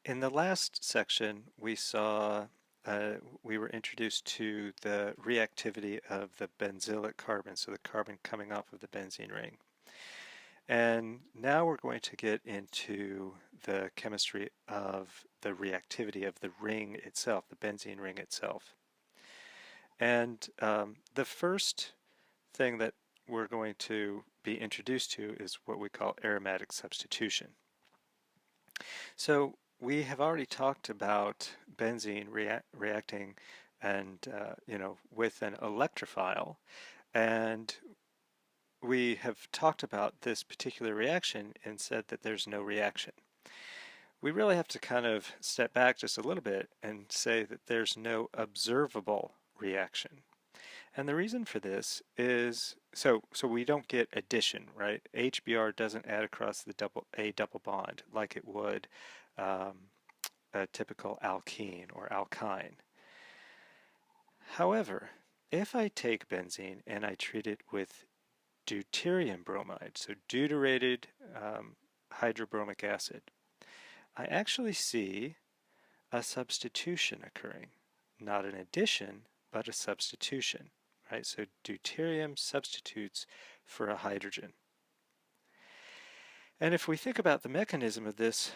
In the last section, we were introduced to the reactivity of the benzylic carbon, so the carbon coming off of the benzene ring. And now we're going to get into the chemistry of the reactivity of the ring itself, the benzene ring itself. And the first thing that we're going to be introduced to is what we call aromatic substitution. So we have already talked about benzene reacting and with an electrophile, and we have talked about this particular reaction and said that there's no reaction. We really have to kind of step back just a little bit and say that there's no observable reaction. And the reason for this is so we don't get addition, right? HBr doesn't add across the double bond like it would a typical alkene or alkyne. However, if I take benzene and I treat it with deuterium bromide, so deuterated hydrobromic acid, I actually see a substitution occurring. Not an addition, but a substitution. Right? So deuterium substitutes for a hydrogen. And if we think about the mechanism of this,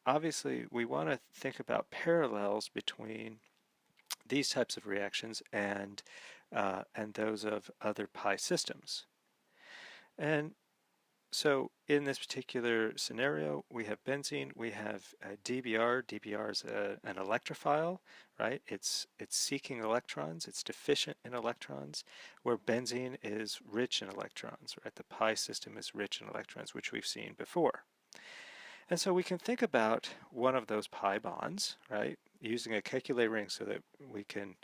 obviously we want to think about parallels between these types of reactions and those of other pi systems. And so in this particular scenario, we have benzene, we have DBr. DBr is an electrophile, right? It's seeking electrons, it's deficient in electrons, where benzene is rich in electrons, right? The pi system is rich in electrons, which we've seen before. And so we can think about one of those pi bonds, right, using a Kekulé ring so that we can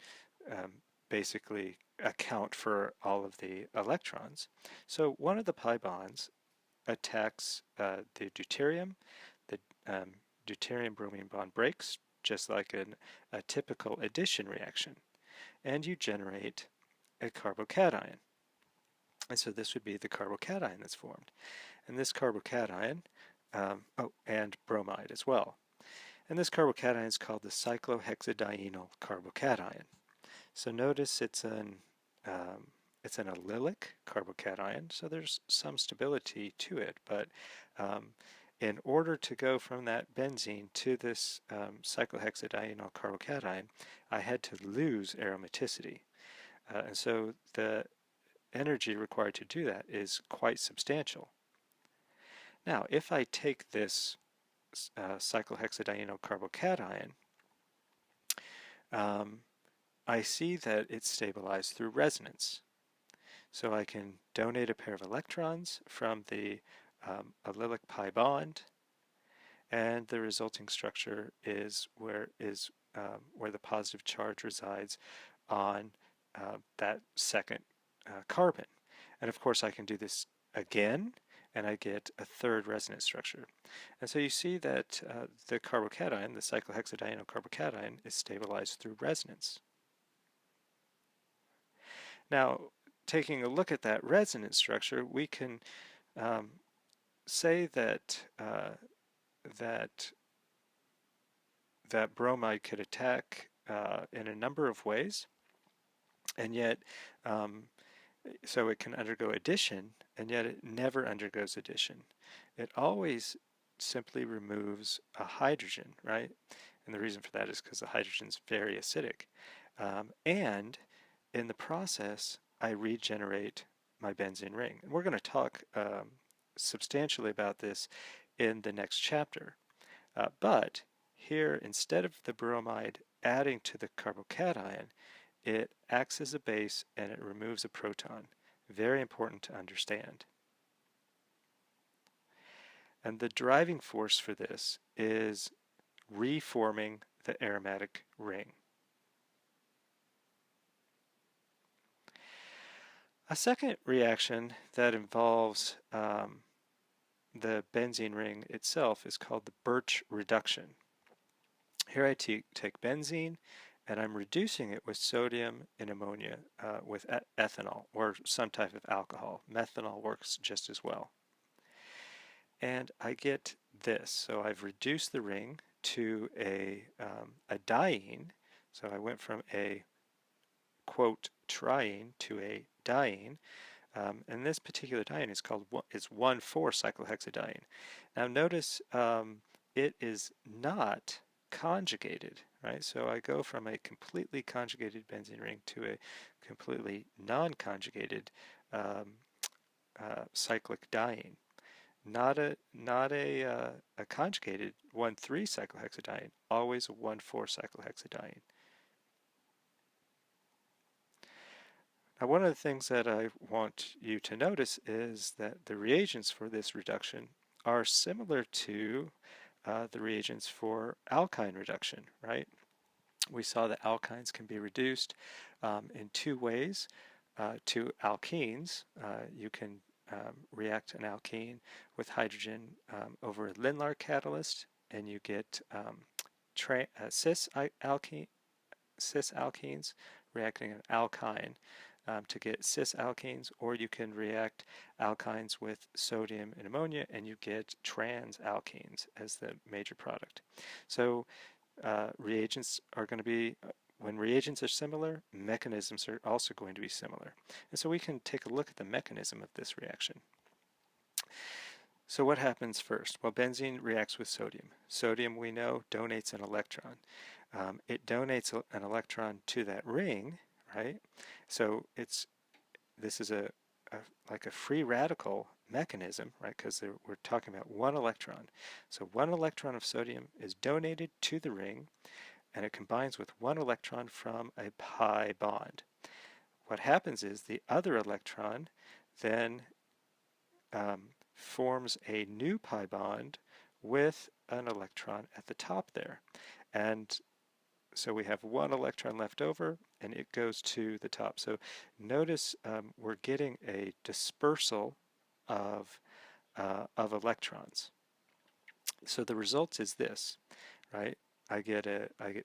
basically account for all of the electrons. So one of the pi bonds attacks the deuterium. The deuterium-bromine bond breaks, just like a typical addition reaction, and you generate a carbocation. And so this would be the carbocation that's formed. And this carbocation, and bromide as well. And this carbocation is called the cyclohexadienyl carbocation. So notice it's an allylic carbocation, so there's some stability to it, but in order to go from that benzene to this cyclohexadienyl carbocation, I had to lose aromaticity. And so the energy required to do that is quite substantial. Now, if I take this cyclohexadienyl carbocation, I see that it's stabilized through resonance. So I can donate a pair of electrons from the allylic pi bond, and the resulting structure is where the positive charge resides on that second carbon. And of course I can do this again, and I get a third resonance structure. And so you see that the carbocation, the cyclohexadienyl carbocation, is stabilized through resonance. Now, taking a look at that resonance structure, we can say that that bromide could attack in a number of ways, and yet so it can undergo addition, and yet it never undergoes addition. It always simply removes a hydrogen, right? And the reason for that is because the hydrogen is very acidic. And in the process, I regenerate my benzene ring. And we're going to talk substantially about this in the next chapter. But here, instead of the bromide adding to the carbocation, it acts as a base and it removes a proton. Very important to understand. And the driving force for this is reforming the aromatic ring. A second reaction that involves the benzene ring itself is called the Birch reduction. Here I take benzene and I'm reducing it with sodium and ammonia with ethanol or some type of alcohol. Methanol works just as well. And I get this. So I've reduced the ring to a diene. So I went from a quote triene to a diene. And this particular diene is called 1,4-cyclohexadiene. Now notice it is not conjugated, right? So I go from a completely conjugated benzene ring to a completely non-conjugated cyclic diene. Not a conjugated 1,3-cyclohexadiene, always a 1,4-cyclohexadiene. Now, one of the things that I want you to notice is that the reagents for this reduction are similar to the reagents for alkyne reduction, right? We saw that alkynes can be reduced in two ways to alkenes. You can react an alkene with hydrogen over a Lindlar catalyst, and you get cis alkenes reacting an alkyne to get cis alkenes, or you can react alkynes with sodium and ammonia and you get trans alkenes as the major product. So reagents are going to be, when reagents are similar, mechanisms are also going to be similar. And so we can take a look at the mechanism of this reaction. So what happens first? Well, benzene reacts with sodium. Sodium, we know, donates an electron. It donates an electron to that ring, right? So this is like a free radical mechanism, right? Because we're talking about one electron. So one electron of sodium is donated to the ring, and it combines with one electron from a pi bond. What happens is the other electron then forms a new pi bond with an electron at the top there. And so we have one electron left over, and it goes to the top. So notice we're getting a dispersal of electrons. So the result is this, right? I get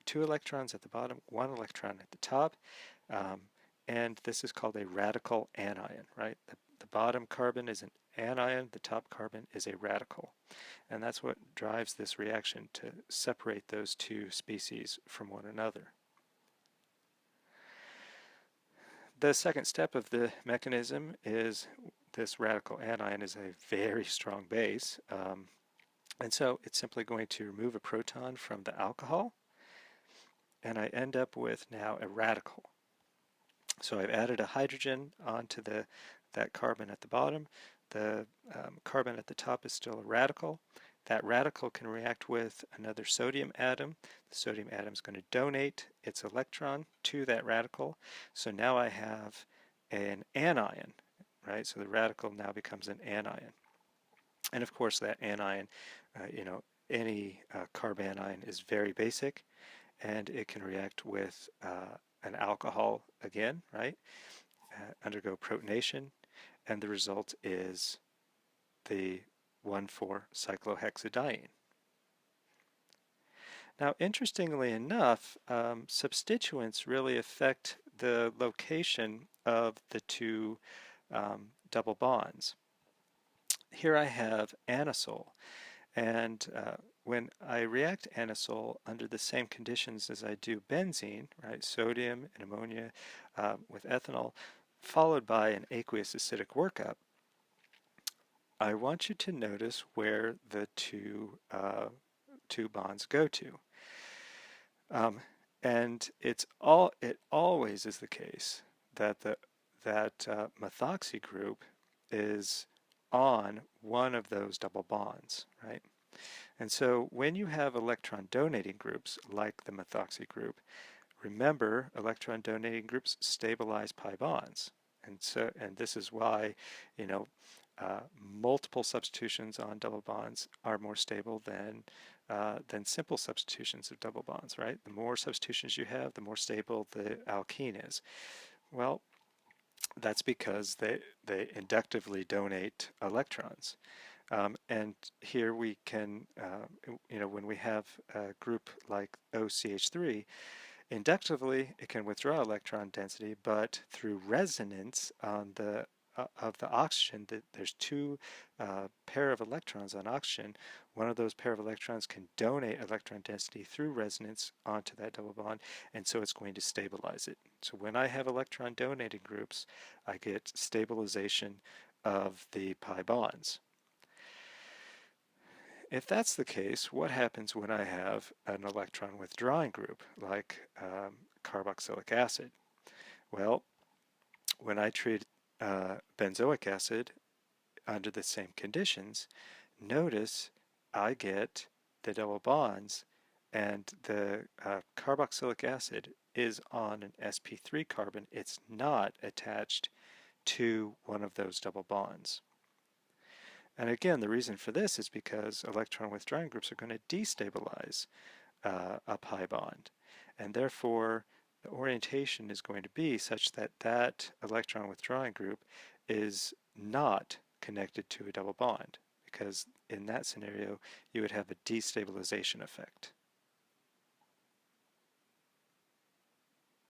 two electrons at the bottom, one electron at the top, and this is called a radical anion, right? The bottom carbon is an anion, the top carbon is a radical. And that's what drives this reaction, to separate those two species from one another. The second step of the mechanism is this radical anion is a very strong base. And so it's simply going to remove a proton from the alcohol, and I end up with now a radical. So I've added a hydrogen onto that carbon at the bottom. The carbon at the top is still a radical. That radical can react with another sodium atom. The sodium atom is going to donate its electron to that radical. So now I have an anion, right? So the radical now becomes an anion. And of course that anion, any carbanion is very basic, and it can react with an alcohol again, right? Undergo protonation, and the result is the 1,4-cyclohexadiene. Now, interestingly enough, substituents really affect the location of the two double bonds. Here I have anisole, and when I react anisole under the same conditions as I do benzene, right, sodium and ammonia with ethanol, followed by an aqueous acidic workup, I want you to notice where the two bonds go to. And it always is the case that that methoxy group is on one of those double bonds, right? And so when you have electron donating groups like the methoxy group, remember electron donating groups stabilize pi bonds. And this is why, multiple substitutions on double bonds are more stable than simple substitutions of double bonds, right? The more substitutions you have, the more stable the alkene is. Well, that's because they inductively donate electrons. And here we can, when we have a group like OCH3, inductively it can withdraw electron density, but through resonance on the of the oxygen, that there's two pair of electrons on oxygen. One of those pair of electrons can donate electron density through resonance onto that double bond, and so it's going to stabilize it. So when I have electron donating groups, I get stabilization of the pi bonds. If that's the case, what happens when I have an electron withdrawing group, like carboxylic acid? Well, when I treat benzoic acid under the same conditions, notice I get the double bonds, and the carboxylic acid is on an sp3 carbon. It's not attached to one of those double bonds. And again, the reason for this is because electron withdrawing groups are going to destabilize a pi bond, and therefore the orientation is going to be such that that electron withdrawing group is not connected to a double bond, because in that scenario you would have a destabilization effect.